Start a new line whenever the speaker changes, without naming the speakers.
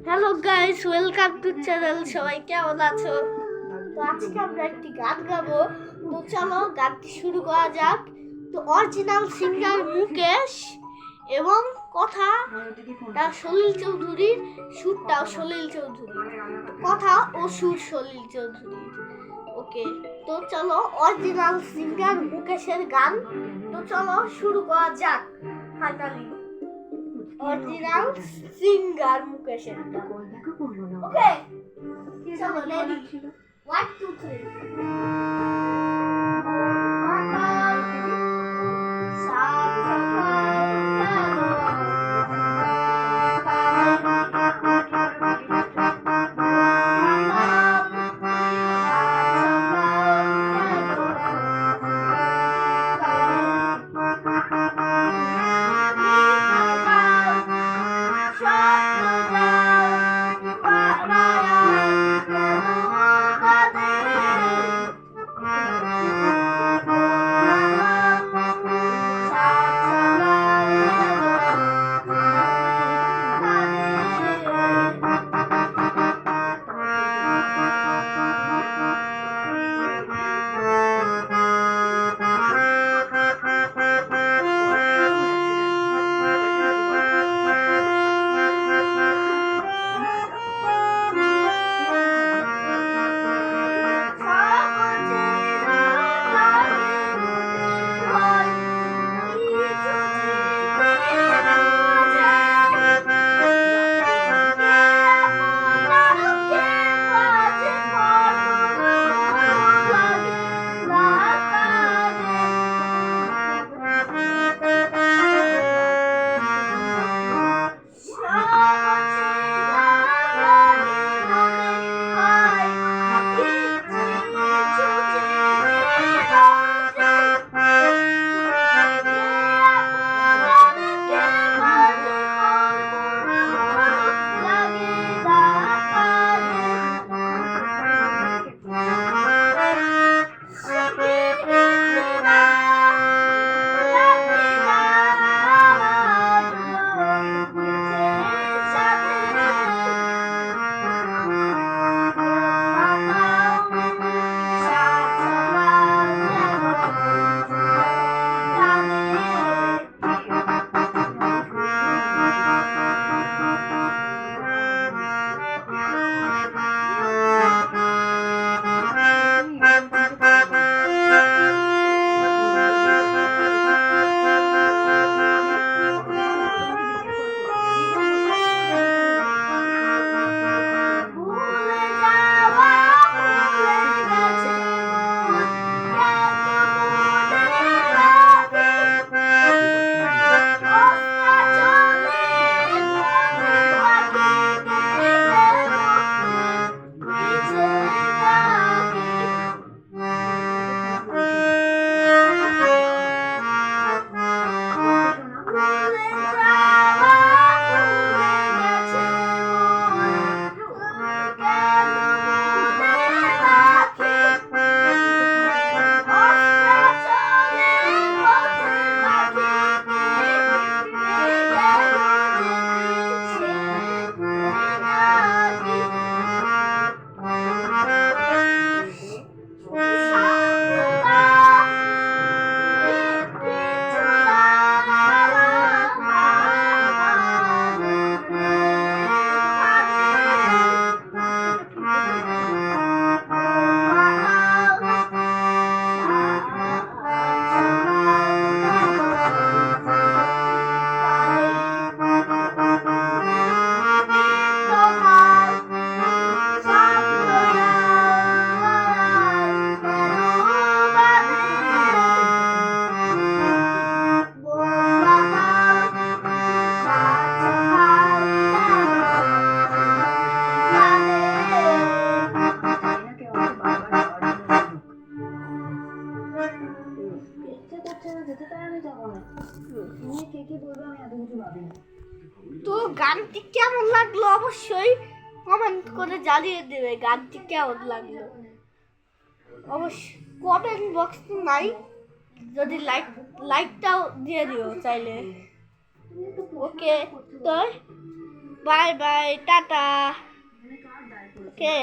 Hello guys, welcome to channel. সবাই কেমন আছো? তো আজকে আমরা একটি গান গাবো। তো চলো গানটি শুরু করা যাক। তো অরিজিনাল সিঙ্গার মুকেশ এবং কথাটা সলিল চৌধুরীর, সুরটাও সলিল চৌধুরীর, কথা ও সুর সলিল চৌধুরীর। ওকে, তো চলো অরিজিনাল সিঙ্গার মুকেশের গান। তো চলো শুরু করা যাক। ফাইনালি অরিজিনাল সিঙ্গার মুকেশের গান। ওকে, চলো রেডি। 1 2 3 তো গানটি কেমন লাগলো অবশ্যই কমেন্ট করে জানিয়ে দেবে। গানটি কেমন লাগলো অবশ্যই কমেন্ট বক্স তো নাই, যদি লাইকটাও দিয়ে দিও চাইলে। ওকে, তো বাই বাই, টাটা। ওকে।